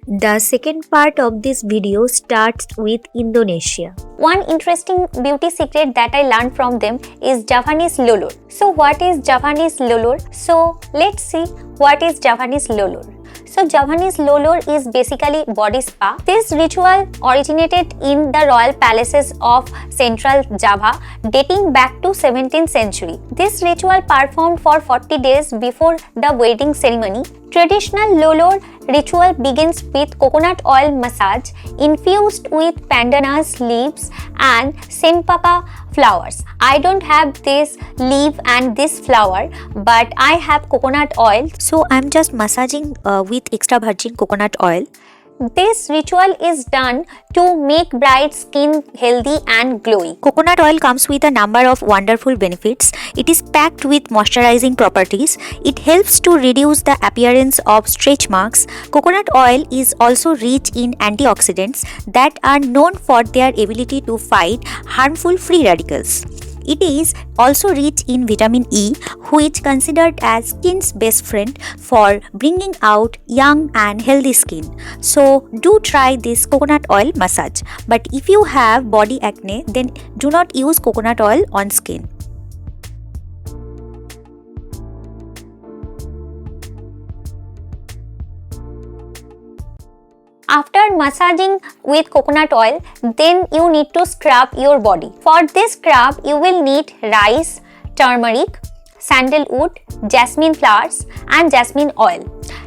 The second part of this video starts with Indonesia. One interesting beauty secret that I learned from them is Javanese lulur. So what is Javanese lulur? So let's see what is Javanese lulur. So Javanese lulur is basically body spa. This ritual originated in the royal palaces of central Java dating back to 17th century. This ritual performed for 40 days before the wedding ceremony. Traditional lulur ritual begins with coconut oil massage infused with pandanus leaves and cempaka flowers. I don't have this leaf and this flower, but I have coconut oil. So I'm just massaging with extra virgin coconut oil. This ritual is done to make bride's skin healthy and glowy. Coconut oil comes with a number of wonderful benefits. It is packed with moisturizing properties. It helps to reduce the appearance of stretch marks. Coconut oil is also rich in antioxidants that are known for their ability to fight harmful free radicals. It is also rich in vitamin E, which is considered as skin's best friend for bringing out young and healthy skin. So do try this coconut oil massage. But if you have body acne, then do not use coconut oil on skin. After massaging with coconut oil, then you need to scrub your body. For this scrub, you will need rice, turmeric, sandalwood, jasmine flowers and jasmine oil.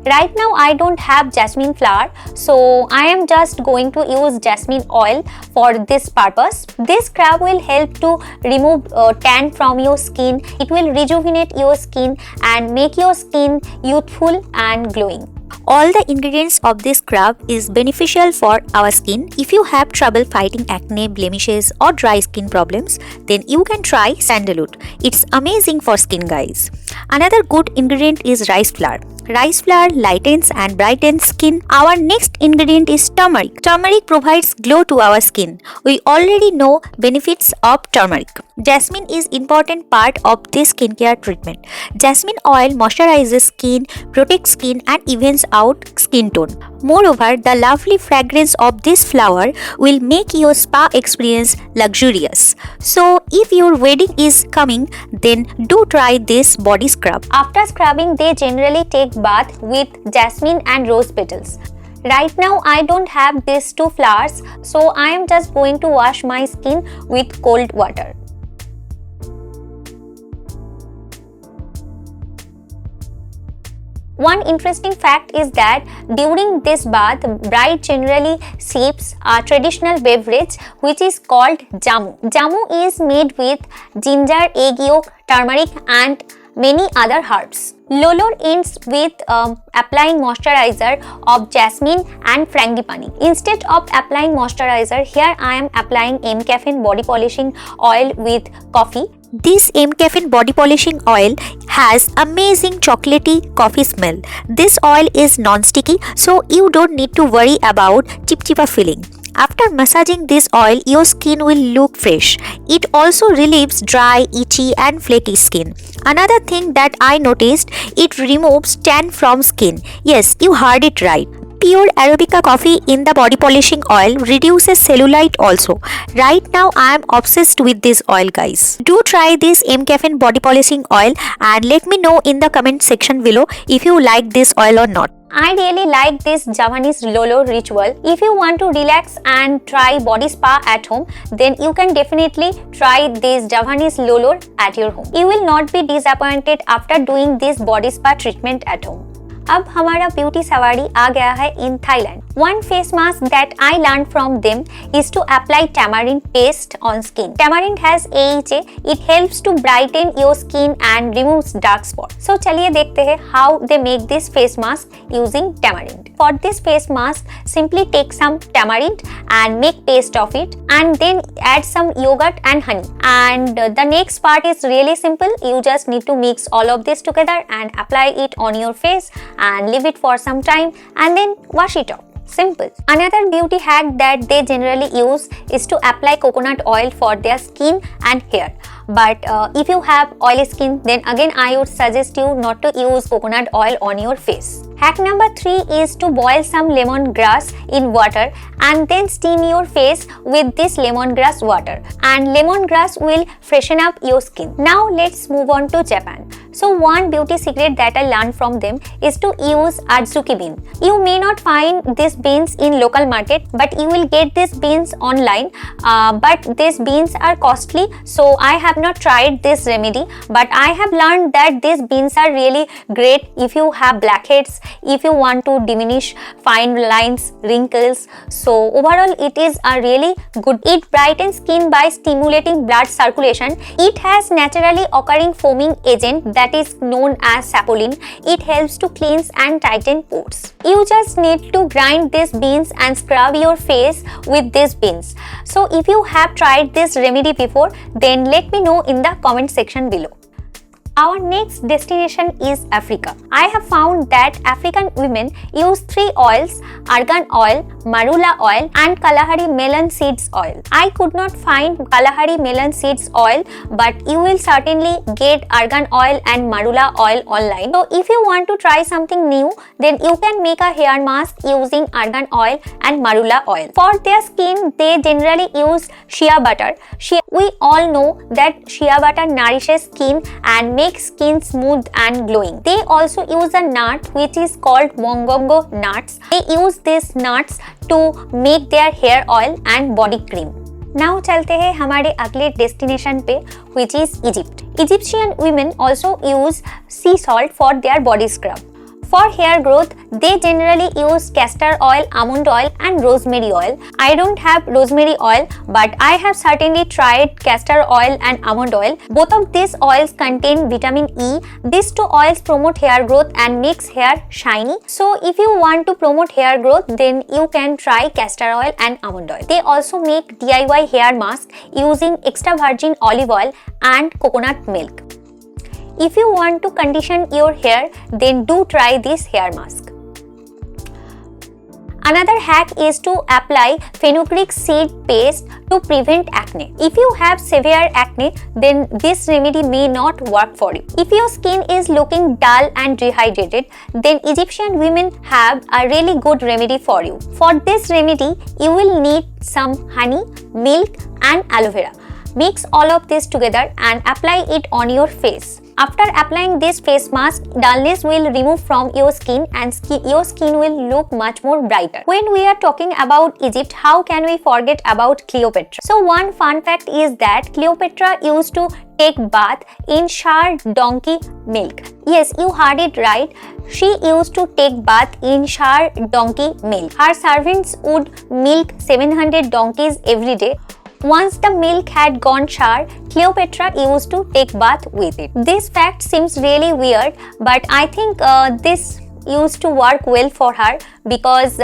Right now I don't have jasmine flower, so I am just going to use jasmine oil for this purpose. This scrub will help to remove tan from your skin. It will rejuvenate your skin and make your skin youthful and glowing. All the ingredients of this scrub is beneficial for our skin. If you have trouble fighting acne, blemishes or dry skin problems, then you can try sandalwood. It's amazing for skin, guys. Another good ingredient is rice flour. Rice flour lightens and brightens skin. Our next ingredient is turmeric. Turmeric provides glow to our skin. We already know benefits of turmeric. Jasmine is important part of this skincare treatment. Jasmine oil moisturizes skin, protects skin and evens out skin tone. Moreover, the lovely fragrance of this flower will make your spa experience luxurious. So if your wedding is coming, then do try this body scrub. After scrubbing, they generally take bath with jasmine and rose petals. Right now I don't have these two flowers, so I am just going to wash my skin with cold water. One interesting fact is that during this bath, bride generally sips a traditional beverage which is called jamu. Jamu is made with ginger, egg yolk, turmeric and many other herbs. Lulur ends with applying moisturizer of jasmine and frangipani. Instead of applying moisturizer, here I am applying M-Caffeine body polishing oil with coffee. This M-Caffeine body polishing oil has amazing chocolatey coffee smell. This oil is non-sticky, so you don't need to worry about chip-chipa feeling. After massaging this oil, your skin will look fresh. It also relieves dry, itchy and flaky skin. Another thing that I noticed, it removes tan from skin. Yes, you heard it right. Pure Arabica coffee in the body polishing oil reduces cellulite also. Right now I am obsessed with this oil, guys. Do try this M-Caffeine body polishing oil and let me know in the comment section below if you like this oil or not. I really like this Javanese lulur ritual. If you want to relax and try body spa at home, then you can definitely try this Javanese lulur at your home. You will not be disappointed after doing this body spa treatment at home. अब हमारा beauty सवारी आ गया है in Thailand. One face mask that I learned from them is to apply tamarind paste on skin. Tamarind has AHA. It helps to brighten your skin and removes dark spots. So चलिए देखते हैं how they make this face mask using tamarind. For this face mask, simply take some tamarind and make paste of it, and then add some yogurt and honey. And the next part is really simple. You just need to mix all of this together and apply it on your face and leave it for some time and then wash it off. Simple. Another beauty hack that they generally use is to apply coconut oil for their skin and hair. But if you have oily skin, then again I would suggest you not to use coconut oil on your face. Hack number 3 is to boil some lemongrass in water and then steam your face with this lemongrass water, and lemongrass will freshen up your skin. Now let's move on to Japan. So one beauty secret that I learned from them is to use Adzuki bean. You may not find these beans in local market, but you will get these beans online. But these beans are costly, so I have not tried this remedy. But I have learned that these beans are really great if you have blackheads, if you want to diminish fine lines, wrinkles. So overall, it is a really good. It brightens skin by stimulating blood circulation. It has naturally occurring foaming agent that is known as saponin. It helps to cleanse and tighten pores. You just need to grind these beans and scrub your face with these beans. So if you have tried this remedy before, then let me know in the comment section below. Our next destination is Africa. I have found that African women use 3 oils: argan oil, marula oil and Kalahari melon seeds oil. I could not find Kalahari melon seeds oil, but you will certainly get argan oil and marula oil online. So if you want to try something new, then you can make a hair mask using argan oil and marula oil. For their skin, they generally use shea butter. We all know that shea butter nourishes skin and makes skin smooth and glowing. They also use a nut which is called mongongo nuts. They use these nuts to make their hair oil and body cream. Now चलते हैं हमारे अगले destination पे, which is Egypt. Egyptian women also use sea salt for their body scrub. For hair growth, they generally use castor oil, almond oil and rosemary oil. I don't have rosemary oil, but I have certainly tried castor oil and almond oil. Both of these oils contain vitamin E. These 2 oils promote hair growth and makes hair shiny. So if you want to promote hair growth, then you can try castor oil and almond oil. They also make DIY hair mask using extra virgin olive oil and coconut milk. If you want to condition your hair, then do try this hair mask. Another hack is to apply fenugreek seed paste to prevent acne. If you have severe acne, then this remedy may not work for you. If your skin is looking dull and dehydrated, then Egyptian women have a really good remedy for you. For this remedy, you will need some honey, milk and aloe vera. Mix all of this together and apply it on your face. After applying this face mask, dullness will remove from your skin and your skin will look much more brighter. When we are talking about Egypt, how can we forget about Cleopatra? So one fun fact is that Cleopatra used to take bath in Shar donkey milk. Yes, you heard it right. She used to take bath in Shar donkey milk. Her servants would milk 700 donkeys every day. Once the milk had gone sour, Cleopatra used to take bath with it. This fact seems really weird, but I think this used to work well for her because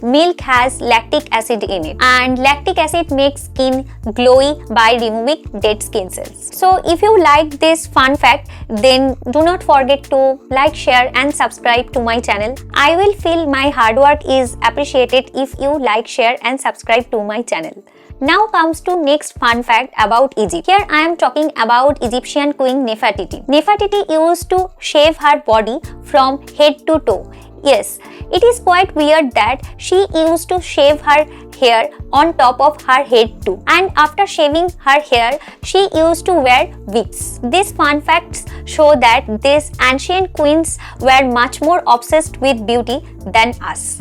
milk has lactic acid in it, and lactic acid makes skin glowy by removing dead skin cells. So if you liked this fun fact, then do not forget to like, share and subscribe to my channel. I will feel my hard work is appreciated if you like, share and subscribe to my channel. Now comes to next fun fact about Egypt. Here I am talking about Egyptian queen Nefertiti. Nefertiti used to shave her body from head to toe. Yes, it is quite weird that she used to shave her hair on top of her head too. And after shaving her hair, she used to wear wigs. These fun facts show that these ancient queens were much more obsessed with beauty than us.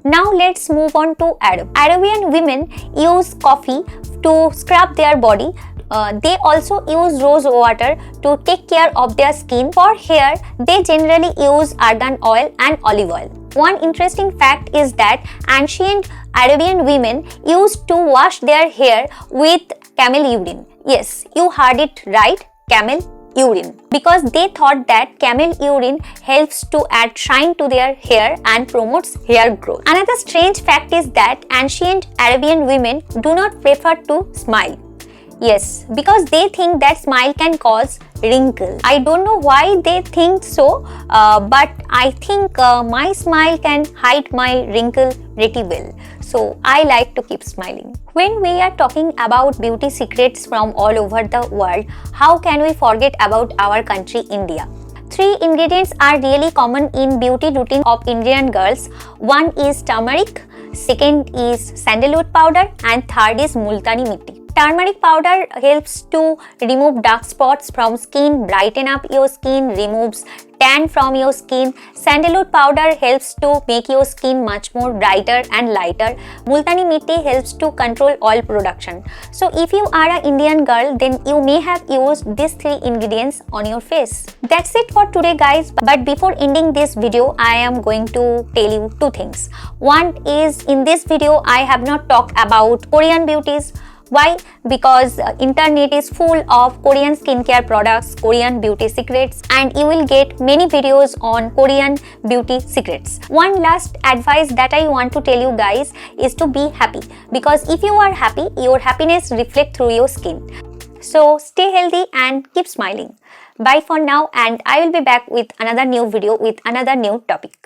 Now let's move on to Arab. Arabian women use coffee to scrub their body. They also use rose water to take care of their skin. For hair, they generally use argan oil and olive oil. One interesting fact is that ancient Arabian women used to wash their hair with camel urine. Yes, you heard it right, camel urine, because they thought that camel urine helps to add shine to their hair and promotes hair growth. Another strange fact is that ancient Arabian women do not prefer to smile. Yes, because they think that smile can cause wrinkles. I don't know why they think so, but I think my smile can hide my wrinkle pretty well. So I like to keep smiling. When we are talking about beauty secrets from all over the world, how can we forget about our country India? Three ingredients are really common in beauty routine of Indian girls. One is turmeric, second is sandalwood powder, and third is multani mitti. Turmeric powder helps to remove dark spots from skin, brighten up your skin, removes tan from your skin. Sandalwood powder helps to make your skin much more brighter and lighter. Multani mitti helps to control oil production. So if you are an Indian girl, then you may have used these three ingredients on your face. That's it for today, guys. But before ending this video, I am going to tell you two things. One is, in this video I have not talked about Korean beauties. Why? Because internet is full of Korean skincare products, Korean beauty secrets, and you will get many videos on Korean beauty secrets. One last advice that I want to tell you guys is to be happy, because if you are happy, your happiness reflects through your skin. So stay healthy and keep smiling. Bye for now, and I will be back with another new video with another new topic.